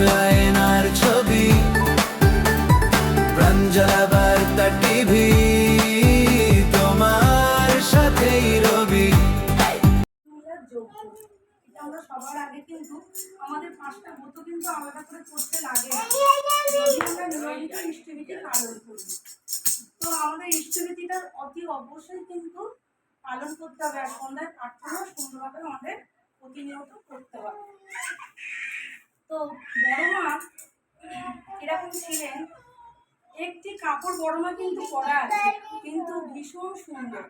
আয়নার ছবি, প্রাঞ্জলা বার্তা টিভি, তোমার সাথেই রবি। আমরা সবার আগে কিন্তু আমাদের 5টা ব্রত কিন্তু আলাদা করে করতে লাগে না। আমরা নিয়মিত ইষ্টভীতি পালন করি, তো আমাদের ইষ্টভীতিটা অতি অবশ্যই কিন্তু পালন করতে হবে। আর সন্ধ্যায় প্রার্থনা সুন্দরভাবে আমাদের প্রতিনিয়ত করতে হবে। তো বড় মা এরকম ছিলেন, একটি কাপড় বড় মা কিন্তু পরা আছে, কিন্তু ভীষণ সুন্দর,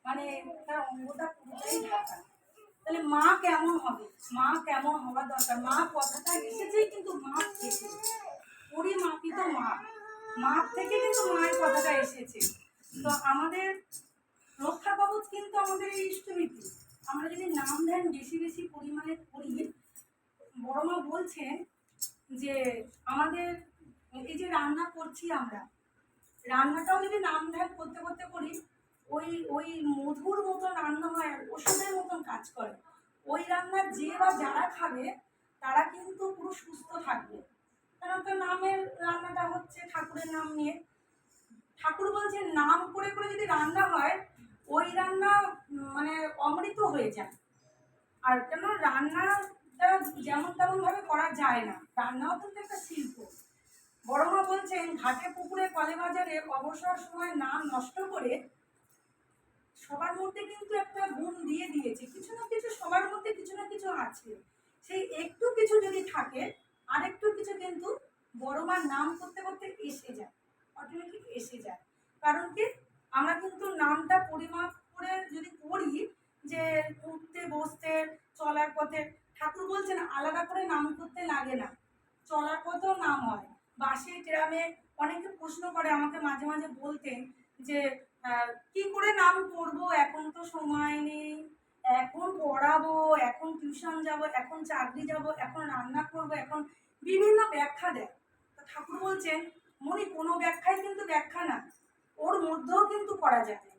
মানে তার অঙ্গটা পুরোটাই ঢাকা। তাহলে মা কেমন হবে, মা কেমন হওয়া দরকার? মা কথাটা এসেছেই কিন্তু মাপ থেকে, পরিমাপিত মাপ, মাপ থেকে কিন্তু মায়ের কথাটা এসেছে। তো আমাদের রক্ষা কবচ কিন্তু আমাদের এই ইষ্টভীতি। আমরা যদি নাম ধ্যান বেশি বেশি পরিমাণে করি, বড় মা বলছেন যে আমাদের এই যে রান্না করছি, আমরা রান্নাটাও যদি নাম ধ্যান করতে করতে করি, ওই ওই মধুর মতন রান্না হয়, ওষুধের মতন কাজ করে। ওই রান্না যে বা যারা খাবে তারা কিন্তু পুরো সুস্থ থাকবে, কারণ তো নামের রান্নাটা হচ্ছে ঠাকুরের নাম নিয়ে। ঠাকুর বলছেন নাম করে করে যদি রান্না হয়, ওই রান্না মানে অমৃত হয়ে যায়। আর কেন রান্নাটা যেমন তেমন ভাবে করা যায় না, রান্নাও কিন্তু একটা শিল্প। বড় মা বলছেন ঘাটে পুকুরে কলে বাজারে অবসর সময় নাম নষ্ট করে সবার মধ্যে কিন্তু একটা গুণ দিয়ে দিয়েছে, কিছু না কিছু সবার মধ্যে কিছু না কিছু আছে। সেই একটু কিছু যদি থাকে, আরেকটু কিছু কিন্তু বড় মার নাম করতে করতে এসে যায়, অটোমেটিক এসে যায়। কারণ কি, আমরা কিন্তু নামটা পরিমাপ করে যদি করি, যে উঠতে বসতে চলার পথে, ঠাকুর বলছেন আলাদা করে নাম করতে লাগে না, চলার পথেও নাম হয়। বাসে ট্রামে অনেকে প্রশ্ন করে আমাকে, মাঝে মাঝে বলতেন যে কি করে নাম করব, এখন তো সময় নেই, এখন পড়াবো, এখন টিউশন যাব, এখন চাকরি যাব, এখন রান্না করব, এখন বিভিন্ন ব্যাখ্যা দেয়। তো ঠাকুর বলছেন মনি, কোনো ব্যাখ্যাই কিন্তু ব্যাখ্যা না, ওর মধ্যেও কিন্তু করা যাবে।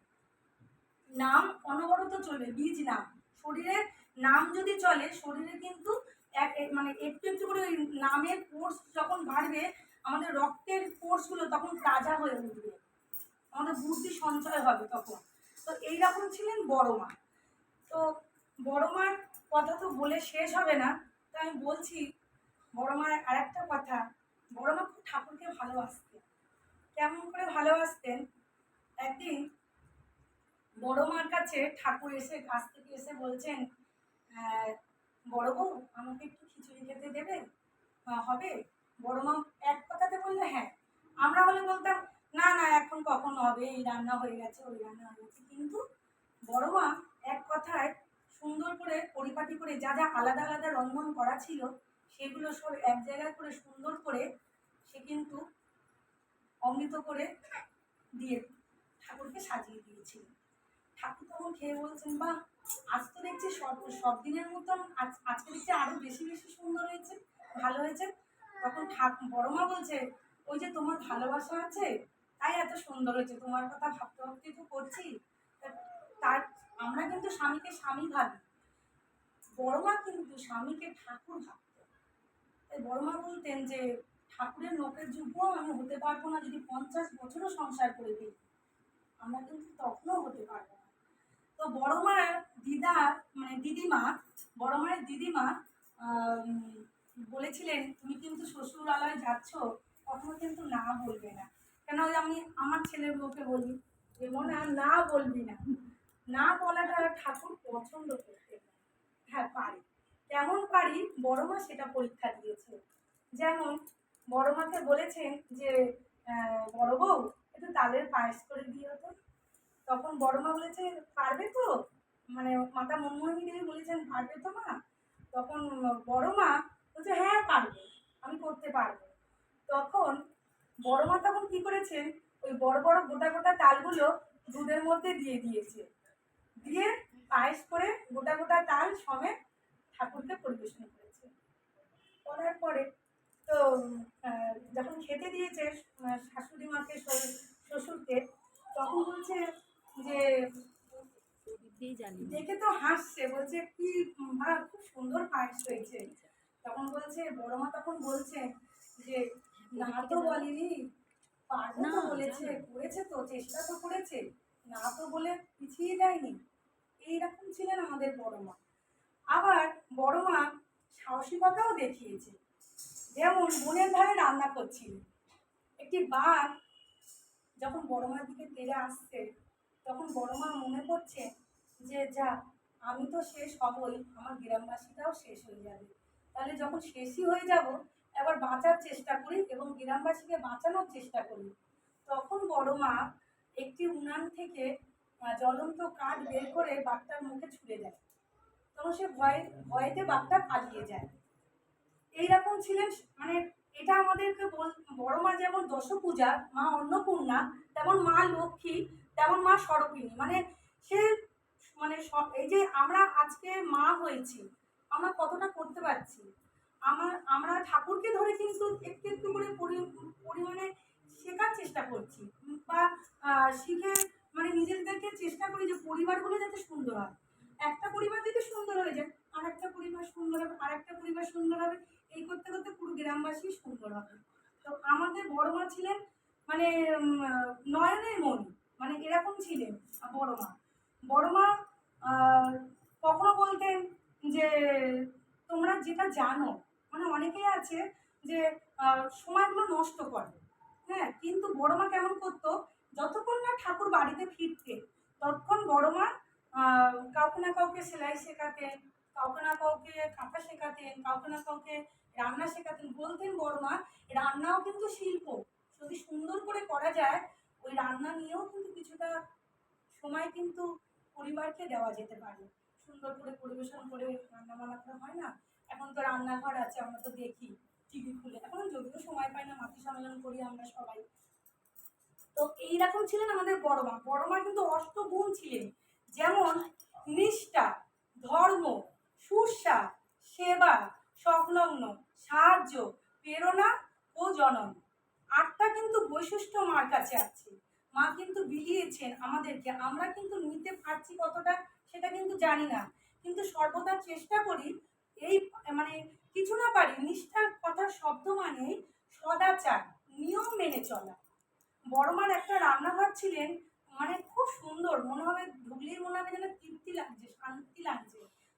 নাম অনবরত চলবে, বীজ নাম, শরীরে নাম যদি চলে, শরীরে কিন্তু মানে একটু একটু করে ওই নামের কোর্স যখন বাড়বে, আমাদের রক্তের কোর্সগুলো তখন তাজা হয়ে উঠবে, আমাদের বুদ্ধি সঞ্চয় হবে তখন। তো এইরকম ছিলেন বড় মা। তো বড় মার কথা তো বলে শেষ হবে না, তো আমি বলছি বড় মার আর একটা কথা। বড় মা খুব ঠাকুরকে ভালোবাসতেন। কেমন করে ভালোবাসতেন, একদিন বড় মার কাছে ঠাকুর এসে কাছ থেকে এসে বলছেন, বড় বউ আমাকে একটু খিচুড়ি খেতে দেবে, হবে? বড় মা এক কথাতে বললে হ্যাঁ। আমরা হলে বলতাম না না, এখন কখন হবে, এই রান্না হয়ে গেছে, ওই রান্না হয়ে গেছে। কিন্তু বড় মা এক কথায় সুন্দর করে পরিপাটি করে যা যা আলাদা আলাদা রন্ধন করা ছিল, সেগুলো সব এক জায়গায় করে সুন্দর করে সে কিন্তু অমৃত করে দিয়ে ঠাকুরকে সাজিয়ে দিয়েছিল। ঠাকুর তখন খেয়ে বলছেন, বাহ, আজ তো দেখছি সব সব দিনের মতন আজকে দেখছি আরো বেশি বেশি সুন্দর হয়েছে, ভালো হয়েছে। তখন বড় মা বলছে, ওই যে তোমার ভালোবাসা আছে, তাই এত সুন্দর হয়েছে, তোমার কথা ভাবতে ভাবতে তো করছি। তার আমরা কিন্তু স্বামীকে স্বামী ভাবি, বড় মা কিন্তু স্বামীকে ঠাকুর ভাবত। তাই বড় মা বলতেন যে ঠাকুরের নখের যুগও আমি হতে পারবো না, যদি 50 বছরও সংসার করে দিই, আমরা কিন্তু তখনও হতে পারবো না। তো বড় মার দিদিমা, বড় মায়ের দিদিমা বলেছিলেন, তুমি কিন্তু শ্বশুরালয় যাচ্ছ, কখনো কিন্তু না বলবে না। কেন, আমি আমার ছেলের বউকে বলি যে মনে আর না বলবি না, না বলাটা ঠাকুর পছন্দ করতেন। হ্যাঁ পারি, কেমন পারি, বড় মা সেটা পরীক্ষা দিয়েছে। যেমন বড় মাকে বলেছেন যে বড় বউ একটু তালের পায়েস করে দিও তো। তখন বড় মা বলেছে পারবে তো, মানে মাতা মনমোহিনী দেবী বলেছেন পারবে তো মা? তখন বড় মা বলছে হ্যাঁ পারবে, আমি করতে পারবো। তখন বড় মা তখন কি করেছেন, ওই বড় বড় গোটা গোটা তালগুলো দুধের মধ্যে দিয়ে দিয়েছে, দিয়ে পায়েস করে গোটা গোটা তাল সমেত ঠাকুরকে পরিবেশন করেছে। করার পরে তো যখন খেতে দিয়েছে শাশুড়ি মাকে শ্বশুরকে, তখন বলছে যে দেখে তো হাসছে, বলছে কি মা খুব সুন্দর পায়েস হয়েছে। তখন বলছে বড় মা, তখন বলছে যে না তো বলিনি, পারবো তো বলেছে, করেছে তো, চেষ্টা তো করেছে, না তো বলে পিছিয়ে যায়নি। এইরকম ছিলেন আমাদের বড় মা। আবার বড় মা সাহসিকতাও দেখিয়েছে। যেমন বনের ধারে রান্না করছিল, একটি বাঘ যখন বড় মার দিকে তেড়ে আসছে, তখন বড় মা মনে করছে যে যা, আমি তো শেষ হবই, আমার গ্রামবাসীটাও শেষ হয়ে যাবে, তাহলে যখন শেষই হয়ে যাব, এবার বাঁচার চেষ্টা করি এবং গ্রামবাসীকে বাঁচানোর চেষ্টা করি। তখন বড় মা একটি উনান থেকে জ্বলন্ত কাঠ বের করে বাঘটার মুখে ছুঁড়ে দেয়। তখন সে ভয়েতে বাঘটা পালিয়ে যায়। এইরকম ছিলেন। মানে এটা আমাদেরকে বড় মা যেমন দশপূজা, মা অন্নপূর্ণা, তেমন মা লক্ষ্মী, তেমন মা স্বরূপিণী। মানে সে মানে এই যে আমরা আজকে মা হয়েছি, আমরা কতটা করতে পারছি, আমরা ঠাকুরকে ধরে কিন্তু একটু একটু করে পরিমাণে শেখার চেষ্টা করছি, বা শিখে মানে নিজেদেরকে চেষ্টা করি যে পরিবারগুলো যাতে সুন্দর হয়। একটা পরিবার যদি সুন্দর হয়ে যায়, আর একটা পরিবার সুন্দর হবে, আর একটা পরিবার সুন্দর হবে, এই করতে করতে পুরো গ্রামবাসী সুন্দর হবে। তো আমাদের বড় মা ছিলেন মানে নয়নের মণি, মানে এরকম ছিলেন বড় মা। বড় মা আহ, কখনো বলতেন যে তোমরা যেটা জানো, মানে অনেকেই আছে যে সময়গুলো নষ্ট করে, হ্যাঁ, কিন্তু বড় মা কেমন করতো, যতক্ষণ না ঠাকুর বাড়িতে ফিরতে ততক্ষণ বড় মা কাউকে না কাউকে সেলাই শেখাতেন, কাউকে না কাউকে কাঁথা শেখাতেন, কাউকে না কাউকে রান্না শেখাতেন। বলতেন বড় মা, রান্নাও কিন্তু শিল্প, যদি সুন্দর করে করা যায়, ওই রান্না নিয়েও কিন্তু কিছুটা সময় কিন্তু পরিবারকে দেওয়া যেতে পারে। সুন্দর করে পরিবেশন করে রান্না বান্না করা হয় না, এখন তো রান্নাঘর আছে, আমরা তো দেখি টিভি খুলে, এখন যদিও সময় পাই না, মাতৃ সম্মেলন করি আমরা সবাই। তো এইরকম ছিলেন আমাদের বড় মা। বড় মা কিন্তু অষ্টগুণ ছিলেন, যেমন নিষ্ঠা, ধর্ম, সুরসা, সেবা, সংলগ্ন, সাহায্য, প্রেরণা ও জনন। আটটা কিন্তু বৈশিষ্ট্য মার কাছে আছে। মা কিন্তু বিলিয়েছেন আমাদেরকে, আমরা কিন্তু নিতে পারছি কতটা সেটা কিন্তু জানি না, কিন্তু সর্বদা চেষ্টা করি এই মানে কিছু না পারি, নিষ্ঠার কথার শব্দ মানে সদাচার, নিয়ম মেনে চলা। বড় মার একটা রান্নাঘর ছিলেন, মানে খুব সুন্দর, মনে হবে ঢুকলেই মনে হবে যেন তৃপ্তি লাগছে, শান্তি লাগছে।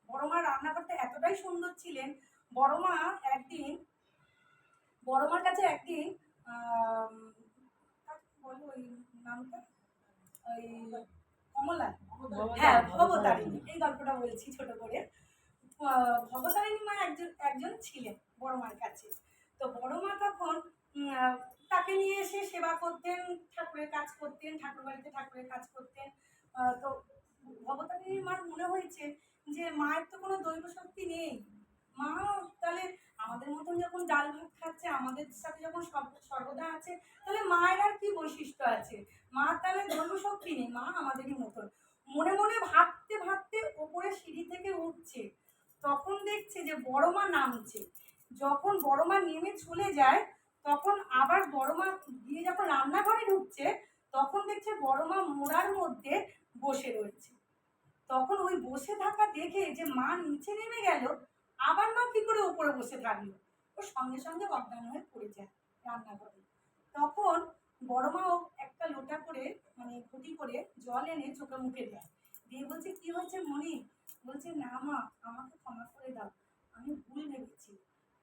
বড় মার রান্নাঘরটা এতটাই সুন্দর ছিলেন। বড় মা একদিন, বড় মার কাছে একদিন বলো ওই নামটা, ওই কমলা, হ্যাঁ ভবতারিণী, এই গল্পটা বলছি ছোট করে। ভবতারিণী মা একজন একজন ছিলেন বড় মার কাছে। তো বড় মা তখন তাকে নিয়ে এসে সেবা করতেন, ঠাকুরের কাজ করতেন, ঠাকুর বাড়িতে ঠাকুরের কাজ করতেন। তো ভবতারিণী মার মনে হয়েছে যে মায়ের তো কোনো দৈব শক্তি নেই, মা তাহলে আমাদের মতন যখন ডাল ভাত খাচ্ছে, আমাদের সাথে যখন সর্বদা আছে, তাহলে মায়ের আর কি বৈশিষ্ট্য আছে, মা তাহলে দৈব শক্তি নেই, মা আমাদেরই মতন। মনে মনে ভাবতে ভাবতে ওপরে সিঁড়ি থেকে উঠছে, তখন দেখছে যে বড় মা নামছে। যখন বড় মা নেমে চলে যায়, তখন আবার বড় মা গিয়ে যখন রান্নাঘরে ঢুকছে, তখন দেখছে বড় মা মোড়ার মধ্যে বসে রয়েছে। তখন ওই বসে থাকা দেখে যে মা নিচে নেমে গেল, আবার মা কি করে উপরে বসে থাকলো, ও সঙ্গে সঙ্গে অজ্ঞান হয়ে পড়ে যায় রান্নাঘরে। তখন বড় মাও একটা লোটা করে মানে ঘটি করে জল এনে চোখে মুখে দেয়, দিয়ে বলছে কি হয়েছে মনি? বলছে না মা, আমাকে ক্ষমা করে দাও, আমি ভুল ভেবেছি,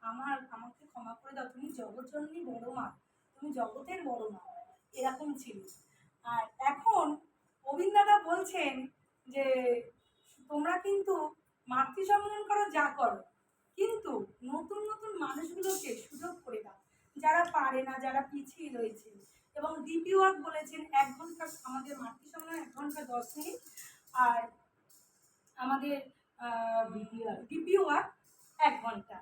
আমাকে ক্ষমা করে দাও, তুমি জগৎজননী বড় মা, তুমি জগতের বড় মা। এরকম ছিল। আর এখন প্রবীণ দাদা বলছেন যে তোমরা কিন্তু মাতৃ সম্মেলন করো যা করো, কিন্তু নতুন নতুন মানুষগুলোকে সুযোগ করে দাও, যারা পারে না, যারা পিছিয়ে রয়েছে। এবং ডিপি ওয়ার্ক বলেছেন 1 ঘন্টা, আমাদের মাতৃ সম্মেলন 1 ঘন্টা 10 মিনিট, আর আমাদের ডিপি ওয়ার্ক 1 ঘন্টা।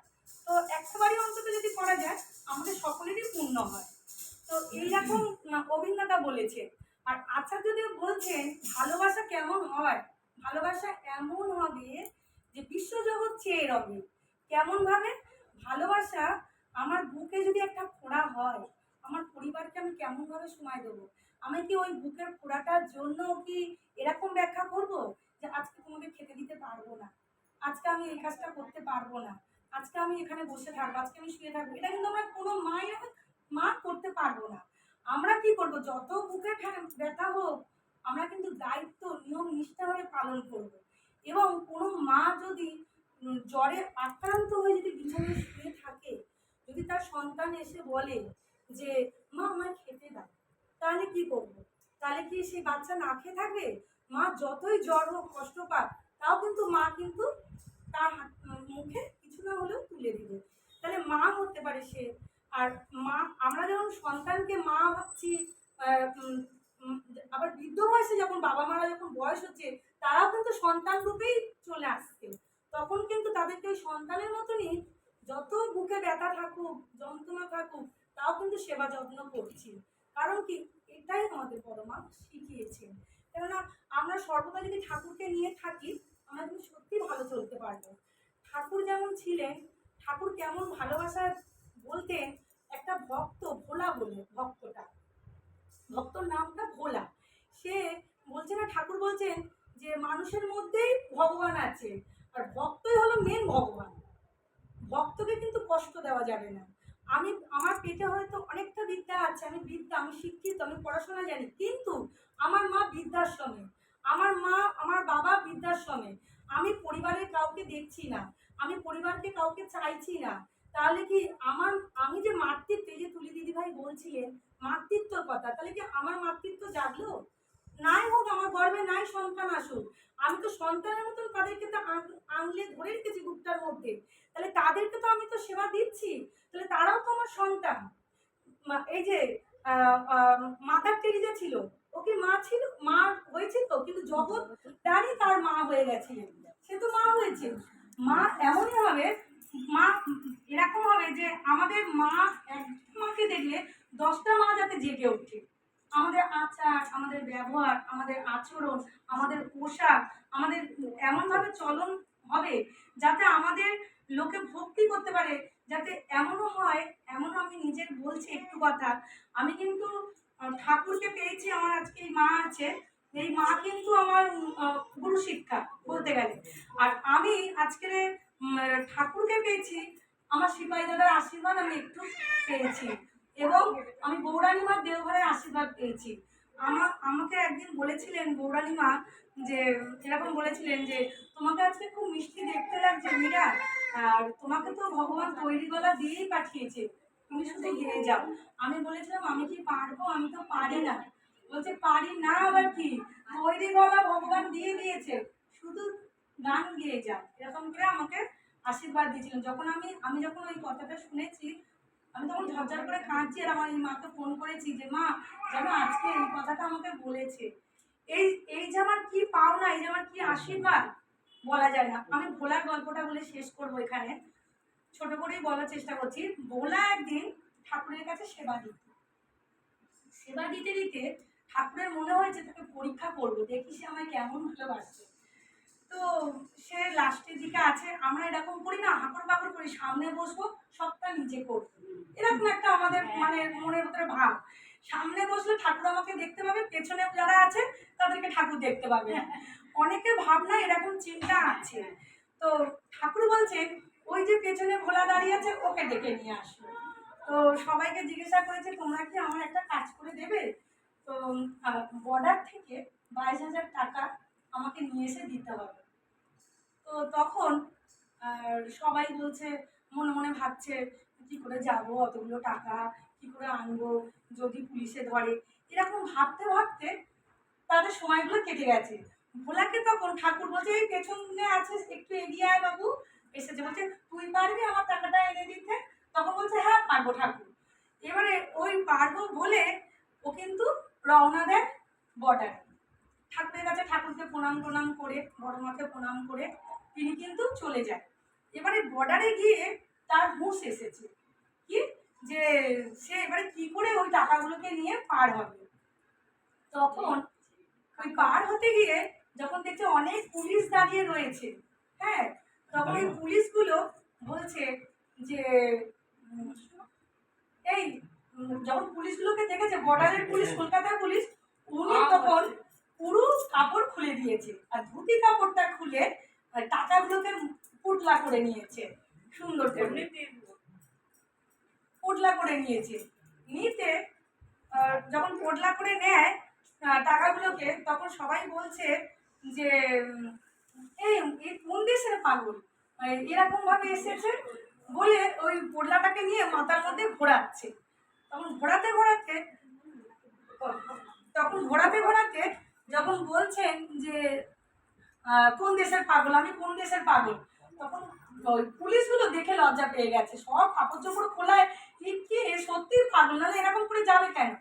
তো একবারই অন্তত যদি করা যায়, আমাদের সকলেরই পূর্ণ হয়। তো এইরকম অভিজ্ঞতা বলেছে। আর আচার্যদেব বলছেন ভালোবাসা কেমন হয়, ভালোবাসা এমন হবে যে বিশ্বজগৎ চেয়ে রবে। কেমন ভাবে ভালোবাসা, আমার বুকে যদি একটা ফোঁড়া হয়, আমার পরিবারকে আমি কেমন ভাবে সময় দেবো? আমি কি ওই বুকের ফোঁড়াটার জন্য কি এরকম ব্যাখ্যা করব যে আজকে তোমাকে খেতে দিতে পারবো না, আজকে আমি এই কাজটা করতে পারবো না, আজকে আমি এখানে বসে থাকবো, আজকে আমি শুয়ে থাকবো, এটা কিন্তু আমরা কোনো মা করতে পারবো না। আমরা কি করব, যত বুকে ব্যথা হোক আমরা কিন্তু দায়িত্ব নিয়ম নিষ্ঠাভাবে পালন করব। এবং কোনো মা যদি জ্বরে আক্রান্ত হয়ে যদি বিছানায় শুয়ে থাকে, যদি তার সন্তান এসে বলে যে মা আমায় খেতে দাও, তাহলে কি করব? তাহলে কি সেই বাচ্চা না খেয়ে থাকবে? মা যতই জ্বর হোক কষ্ট পাক, তাও কিন্তু মা কিন্তু তার মুখে কিছু না হলেও তুলে দিবে। তাহলে মা হতে পারে সে। আর মা, আমরা যখন সন্তানকে মা ভাবছি, আহ, উম, উম, আবার বৃদ্ধ বয়সে যখন বাবা মারা যখন বয়স হচ্ছে, তারাও কিন্তু সন্তান রূপেই চলে আসছে। তখন কিন্তু তাদেরকে ওই সন্তানের মতনই, যত বুকে ব্যথা থাকুক যন্ত্রণা থাকুক, তাও কিন্তু সেবা যত্ন করছি। কারণ কি, এটাই আমাদের বড় মা শিখিয়েছেন। কেননা আমরা সর্বদা যদি ঠাকুরকে নিয়ে থাকি, আমরা কিন্তু সত্যি ভালো চলতে পারবো। ঠাকুর যেমন ছিলেন, ঠাকুর কেমন ভালোবাসা বলতেন। একটা ভক্ত, ভোলা বলে ভক্তর নামটা ভোলা, সে বলছে না, ঠাকুর বলছেন যে মানুষের মধ্যেই ভগবান আছে, আর ভক্তই হলো মেন ভগবান। ভক্তকে কিন্তু কষ্ট দেওয়া যাবে না। আমার পেটে হয়তো অনেকটা বিদ্যা আছে, আমি শিক্ষিত, আমি পড়াশোনা জানি, কিন্তু আমার মা বৃদ্ধাশ্রমে, আমার বাবা বৃদ্ধাশ্রমে, আমি পরিবারের কাউকে দেখছি না, আমি পরিবারকে কাউকে চাইছি না। তাহলে কি আমি যে মাতৃত্ব, এই যে তুলি দিদিভাই বলছিলেন মাতৃত্বর কথা, তাহলে কি আমার মাতৃত্ব জাগলো? নাই হোক, আমার গর্ভে নাই সন্তান আসুক, আমি তো সন্তানের মতন তাদেরকে তো আঙুলে ধরে রেখেছি বুকটার মধ্যে। তাহলে তাদেরকে তো আমি তো সেবা দিচ্ছি, তাহলে তারাও তো আমার সন্তান। এই যে মাদার টেরিজা ছিল, ও কি মা ছিল? মা হয়েছে তো, কিন্তু জগৎ তারই তার মা হয়ে গেছিলেন, সে তো মা হয়েছে। মা এমনই হবে, মা এরকম হবে যে আমাদের মা, একটা মাকে দেখলে 10টা মা যাতে জেগে ওঠে। আমাদের আচার, আমাদের ব্যবহার, আমাদের আচরণ, আমাদের পোশাক, আমাদের এমনভাবে চলন হবে যাতে আমাদের লোকে ভক্তি করতে পারে। যাতে এমনও হয়, এমনও আমি নিজের বলছি একটু কথা, আমি কিন্তু ঠাকুরকে পেয়েছি, আমার আজকে এই মা আছে, এই মা কিন্তু আমার গুরু শিক্ষা বলতে গেলে। আর আমি আজকে ঠাকুরকে পেয়েছি, আমার সিপাহী দাদার আশীর্বাদ আমি একটু পেয়েছি, এবং আমি বৌরানীমার দেওঘরের আশীর্বাদ পেয়েছি। আমাকে একদিন বলেছিলেন বৌরানীমা, যে এরকম বলেছিলেন যে তোমাকে আজকে খুব মিষ্টি দেখতে লাগছে মীরা, আর তোমাকে তো ভগবান তৈরি গলা দিয়েই পাঠিয়েছে, তুমি শুধু গেয়ে যাও। আমি বলেছিলাম আমি কি পারবো? আমি তো পারি না। বলছে পারি না আবার কি, তৈরি গলা ভগবান দিয়ে দিয়েছে, শুধু গান গেয়ে যাও। এরকম করে আমাকে আশীর্বাদ দিয়েছিলেন। যখন আমি যখন ওই কথাটা শুনেছি, আমি তখন ঝরঝর করে কাঁদছি, আর আমার এই মাকে ফোন করেছি যে মা যেন আজকে এই কথাটা আমাকে বলেছে। এই এই যে আমার কি পাওনা, এই যে আমার কি আশীর্বাদ, বলা যায় না। আমি ভোলার গল্পটা বলে শেষ করবো এখানে, ছোট করেই বলার চেষ্টা করছি। ভোলা একদিন ঠাকুরের কাছে সেবা দিতে দিতে ঠাকুরের মনে হয়েছে তাকে পরীক্ষা করবো, দেখি সে আমায় কেমন ভালোবাসছে। তো সে লাস্টের দিকে আছে, আমরা এরকম করি না, হাঁকড় বাকড় করি, সামনে বসবো সবটা নিজে করবো, এরকম একটা আমাদের মানে মনের ভিতরে ভাব। সামনে বসলে ঠাকুর আমাকে দেখতে পাবে, পেছনে যারা আছে তাদেরকে ঠাকুর দেখতে পাবে না। অনেকের ভাবনা এরকম চিন্তা আছে। তো ঠাকুর বলছেন ওই যে পেছনে ভোলা দাঁড়িয়ে আছে, ওকে ডেকে নিয়ে আসো। তো সবাইকে জিজ্ঞাসা করেছে তোমরা কি আমার একটা কাজ করে দেবে? তো বর্ডার থেকে 22,000 টাকা আমাকে নিয়ে এসে দিতে হবে। তো তখন সবাই বলছে, মনে মনে ভাবছে কি করে যাব, অতগুলো টাকা কি করে আনবো, যদি পুলিশে ধরে, এরকম ভাবতে ভাবতে তাদের সময়গুলো কেটে গেছে। ভোলাকে তখন ঠাকুর বলছে এই পেছনে আছে, একটু এগিয়ে আয় বাবু। এসেছে, বলছে তুই পারবি আমার টাকাটা এনে দিতে? তখন বলছে হ্যাঁ পারবো ঠাকুর। এবারে ওই পারবো বলে ও কিন্তু রওনা দেয় বর্ডারে। ঠাকুরের কাছে ঠাকুরকে প্রণাম করে, বড় মাকে প্রণাম করে তিনি কিন্তু চলে যায়। এবারে বর্ডারে গিয়ে তার হুঁশ এসেছে কি, যে সে এবারে কি করে ওই টাকাগুলোকে নিয়ে পার হবে। তখন ওই পার হতে গিয়ে যখন দেখছে অনেক পুলিশ দাঁড়িয়ে রয়েছে, হ্যাঁ, তখন ওই পুলিশগুলো বলছে যে এই যখন পুলিশগুলোকে দেখেছে, বর্ডারের পুলিশ, কলকাতার পুলিশ, উনি তখন পুরো কাপড় খুলে দিয়েছে, আর ধুতি কাপড়টা খুলে টাকাগুলোকে পুটলা করে নিয়েছে। সুন্দর করে পোটলা করে নিয়েছে। নিতে যখন পোটলা করে নেয় টাকাগুলোকে, তখন সবাই বলছে যে এই এই কোন দেশের পাগল, এরকম ভাবে এসেছে বলে ওই পোটলাটাকে নিয়ে মাথার মধ্যে ঘোরাচ্ছে। তখন ঘোরাতে ঘোরাতে যখন বলছেন যে কোন দেশের পাগল, আমি কোন দেশের পাগল, তখন ওই পুলিশগুলো দেখে লজ্জা পেয়ে গেছে, সব কাপড় চোপড় খোলায়, কি সত্যি পাগল, নাহলে এরকম করে যাবে কেন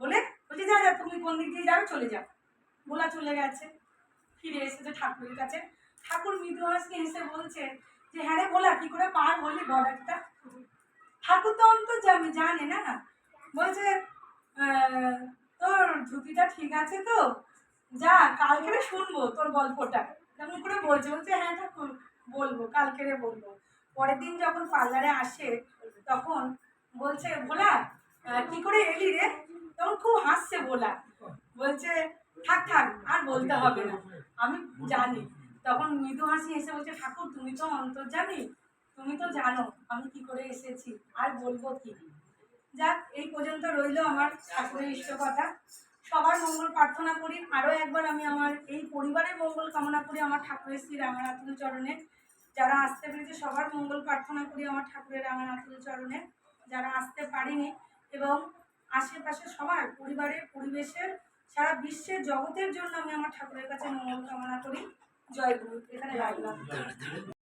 বলে বলছে যা যা তুমি কোন দিক দিয়ে যাবে চলে যাও। বলা চলে গেছে, ফিরে এসেছে ঠাকুরের কাছে। ঠাকুর মৃদু হাসি এসে বলছে যে হ্যাঁ রে বলা কি করে পার হলি বর্ডারটা। ঠাকুর তো অন্তর জানে না, বলছে তোর ধুতিটা ঠিক আছে তো, যা কালকে শুনবো তোর গল্পটা। তেমন করে বলছে, বলছে হ্যাঁ ঠাকুর বলবো, কালকে বলবো। পরের দিন যখন পার্লারে আসে তখন বলছে ভোলা কি করে এলি রে, তখন খুব হাসছে ভোলা, বলছে থাক থাক আর বলতে হবে না, আমি জানি। তখন মৃদু হাসি এসে বলছে ঠাকুর তুমি তো অন্তর্যামী, তুমি তো জানো আমি কি করে এসেছি, আর বলবো কি। যাক, এই পর্যন্ত রইলো আমার ঠাকুরের ইষ্ট কথা। সবার মঙ্গল প্রার্থনা করি। আরও একবার আমি আমার এই পরিবারের মঙ্গল কামনা করি আমার ঠাকুরের শ্রী রাঙানাথুল চরণে। যারা আসতে পেরেছে সবার মঙ্গল প্রার্থনা করি আমার ঠাকুরের রাঙানাথুল চরণে। যারা আসতে পারিনি এবং আশেপাশে সবার পরিবারের পরিবেশের সারা বিশ্বের জগতের জন্য আমি আমার ঠাকুরের কাছে মঙ্গল কামনা করি। জয় গুরু। এখানে রাখলাম।